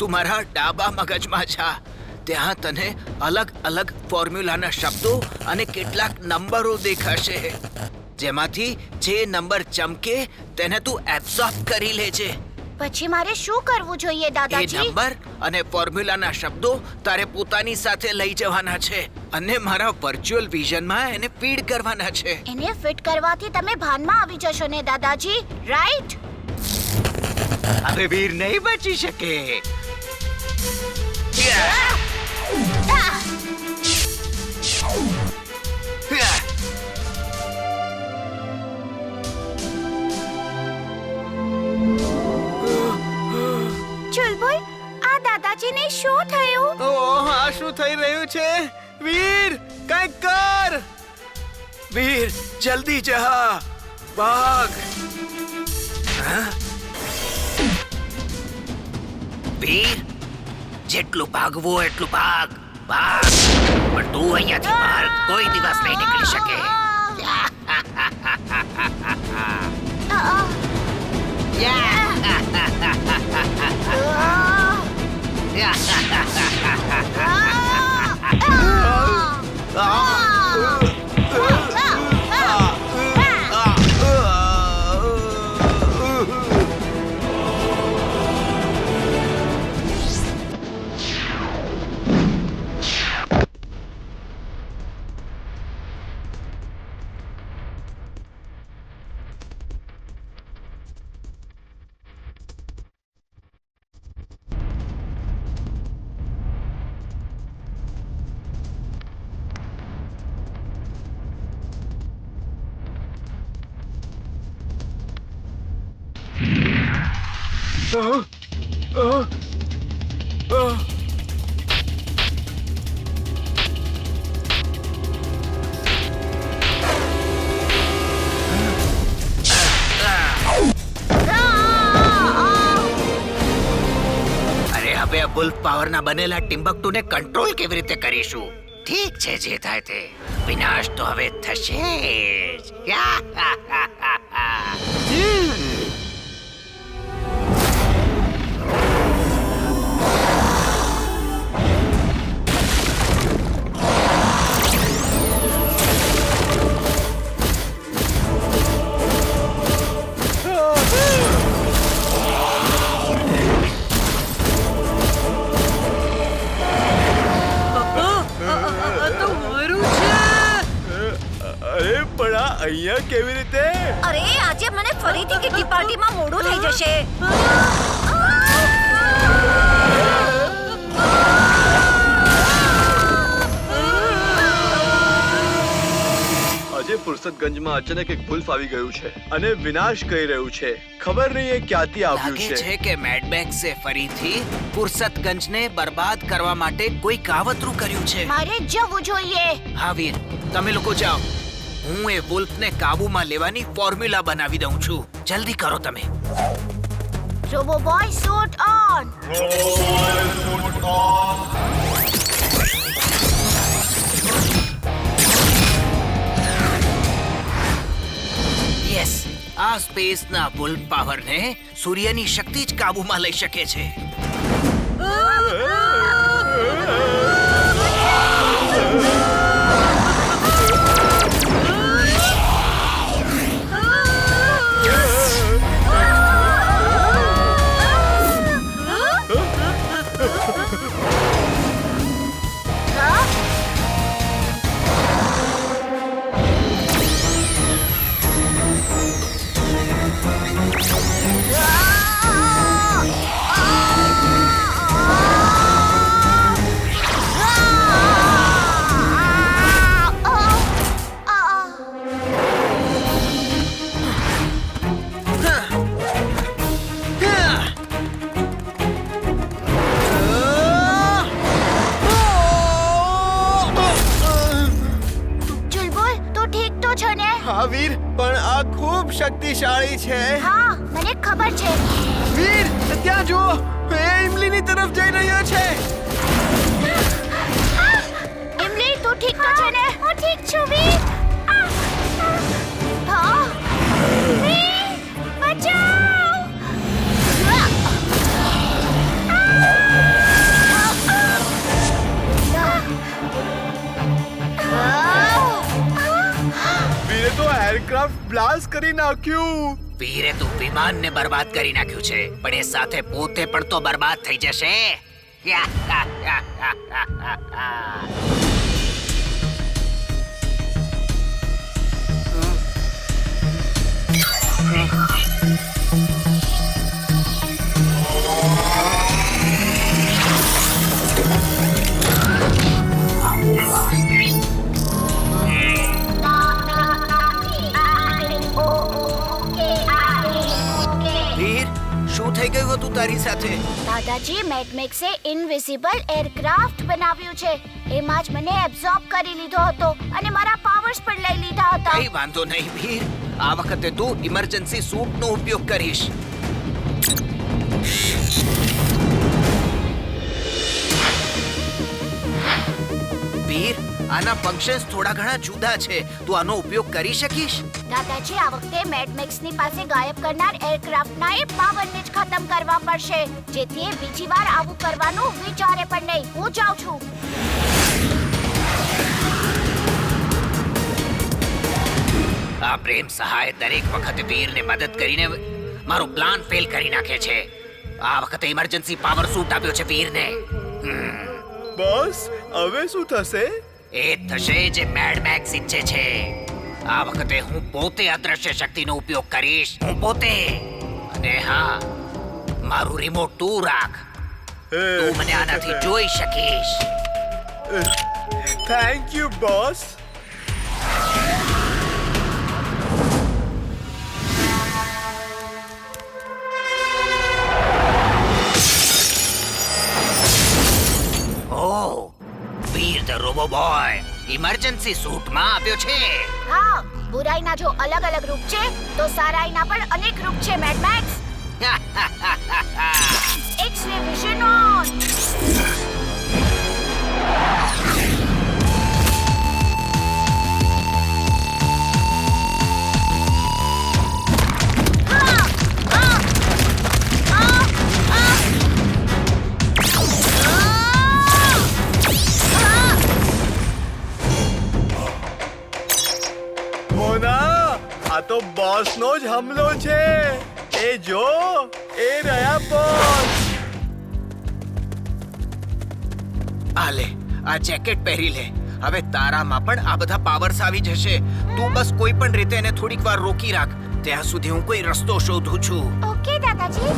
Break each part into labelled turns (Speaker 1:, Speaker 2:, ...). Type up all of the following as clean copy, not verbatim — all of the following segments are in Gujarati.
Speaker 1: તું મારા ડાબા મગજમાં જા. ત્યાં તને અલગ અલગ ફોર્મ્યુલાના શબ્દો અને કેટલાક નંબરો દેખાશે, જેમાંથી જે નંબર ચમકે તેને તું એબ્સોર્બ કરી લેજે.
Speaker 2: પછી મારે શું કરવું જોઈએ
Speaker 1: એ
Speaker 2: દાદાજી?
Speaker 1: નંબર અને ફોર્મ્યુલાના શબ્દો તારે પોતાની સાથે લઈ જવાના છે અને મારા વર્ચ્યુઅલ વિઝનમાં એને ફીડ કરવાના છે.
Speaker 2: એને ફિટ કરવાથી તમે ભાનમાં આવી જશો ને દાદાજી, રાઈટ?
Speaker 1: હવે વીર નહીં બચી શકે.
Speaker 2: ચુલબુલ, આ દાદાજીને શું થયું?
Speaker 1: ઓહ, આ શું થઈ રહ્યું છે? વીર, કંઈક કર. વીર, જલ્દી જા. ભાગ. વીર, જેટલું ભાગવું એટલું ભાગ. ભાગ. પણ તું અહીંયાથી બહાર કોઈ દિવસ નહીં નીકળી શકે. વુલ્ફ પાવરના બનેલા ટિમ્બક્ટુને કંટ્રોલ કેવી રીતે કરીશું? ઠીક છે, જે થાય તે. વિનાશ તો હવે થશે જ.
Speaker 3: અહીંયા કેવી રીતે?
Speaker 2: અરે, આજે મને ફરીથી કિટી પાર્ટીમાં મોડું થઈ જશે.
Speaker 3: આજે ફુરસતગંજમાં અચાનક એક વુલ્ફ આવી ગયું છે અને વિનાશ કહી રહ્યું છે. ખબર નહીં એ ક્યાંથી આવ્યું છે.
Speaker 1: લાગે છે કે મેડમેક્સે ફરીથી ફુરસતગંજને બરબાદ કરવા માટે કોઈ કાવતરું કર્યું છે.
Speaker 2: મારે જવું જોઈએ.
Speaker 1: હા વીર, તમે લોકો જાઓ. હું એ વુલ્ફને કાબૂમાં લેવાની ફોર્મ્યુલા બનાવી દઉં છું. જલ્દી કરો તમે.
Speaker 2: Robo boy suit on.
Speaker 1: Yes, આ સ્પેસના વુલ્ફ પાવરને સૂર્યની શક્તિ જ કાબૂમાં લઈ શકે છે.
Speaker 3: હા વીર, પણ આ ખૂબ શક્તિશાળી છે.
Speaker 2: હા, મને ખબર છે.
Speaker 3: વીર, ત્યાં જુઓ, એ ઇમલીની તરફ જઈ રહ્યો છે.
Speaker 2: ઇમલી, તું ઠીક તો છે ને? હું ઠીક છું વીર. હા, વીર, બચાવ.
Speaker 3: એરક્રાફ્ટ બ્લાસ્ટ કરી નાખ્યું.
Speaker 1: વીરે તું વિમાનને બરબાદ કરી નાખ્યું છે, પણ એ સાથે પોતે પણ તો બરબાદ થઈ જશે. વીર, શું થઈ ગયું હતું તારી સાથે?
Speaker 2: દાદાજી, મેડમેક્સે ઇનવિઝિબલ એરક્રાફ્ટ બનાવ્યું છે. એમાં જ મને એબ્સોર્બ કરી લીધો હતો અને મારા પાવર્સ પણ લઈ લીધા હતા.
Speaker 1: કઈ વાંધો નહીં વીર, આ વખતે તું ઇમરજન્સી સૂટનો ઉપયોગ કરીશ. વીર, આના ફંક્શન્સ થોડા ઘણા જુદા છે. તું આનો ઉપયોગ કરી શકીશ?
Speaker 2: દાદાજી, આ વખતે મેડમેક્સની પાસે ગાયબ કરનાર એરક્રાફ્ટના એ પાવરને જ ખતમ કરવા પડશે, જેથી એ બીજી વાર આવું કરવાનું વિચારે પણ નહીં. હું જાઉં છું.
Speaker 1: આ પ્રેમ સહાય દરેક વખતે વીરને મદદ કરીને મારો પ્લાન ફેલ કરી નાખે છે. આ વખતે ઇમરજન્સી પાવર સૂટ આપ્યો છે વીરને.
Speaker 3: બોસ, હવે શું થશે?
Speaker 1: એ થશે જે મેડ મેક્સ ઈચ્છે છે. આ વખતે હું પોતે અદ્રશ્ય શક્તિનો ઉપયોગ કરીશ. હું પોતે. અને હા, મારું રિમોટ તું રાખ. તું મને આનાથી જોઈ શકીશ.
Speaker 3: Thank you boss.
Speaker 1: Oh, Veer the robo boy emergency સૂટમાં આવ્યો છે.
Speaker 2: હા, બુરાઈના જો અલગ અલગ રૂપ છે, તો સારાઈના પણ અનેક રૂપ છે. મેડમેક્સ, એક્સ-રે વિઝન ઓન.
Speaker 3: મોના, આ તો બોસનો જ હમલો છે. એ જો, એ રહ્યા બોસ.
Speaker 1: આ લે, આ જેકેટ પહેરી લે. હવે તારામાં પણ આ બધા પાવર્સ આવી જશે. તું બસ કોઈ પણ રીતે એને થોડીક વાર રોકી રાખ. ત્યાં સુધી હું કોઈ રસ્તો શોધું છું.
Speaker 2: ઓકે દાદાજી.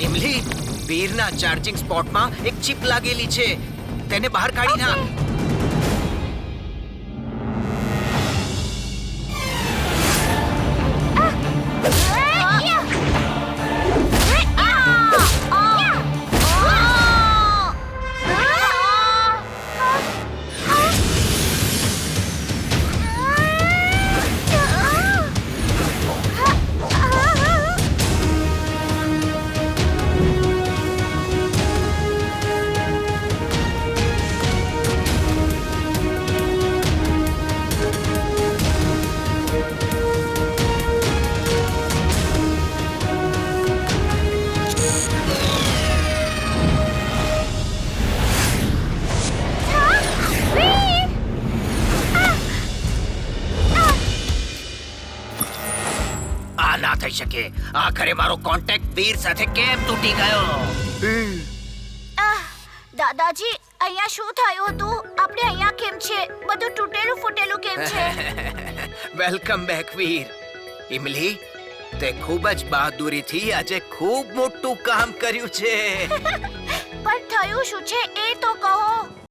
Speaker 1: ઇમલી, વીરના ચાર્જિંગ સ્પોટમાં એક ચિપ લાગેલી છે. તેને બહાર કાઢી નાખ. ના થઈ શકે. આખરે મારો કોન્ટેક્ટ વીર સાથે કેમ તૂટી ગયો?
Speaker 2: દાદાજી, અહીંયા શું થયું હતું? આપણે અહીંયા કેમ છે? બધું તૂટેલું ફૂટેલું કેમ છે?
Speaker 1: વેલકમ બેક વીર ઇમલી તે ખૂબ જ બહાદુરીથી આજે ખૂબ મોટું કામ કર્યું છે
Speaker 2: પણ થયું શું છે એ તો કહો.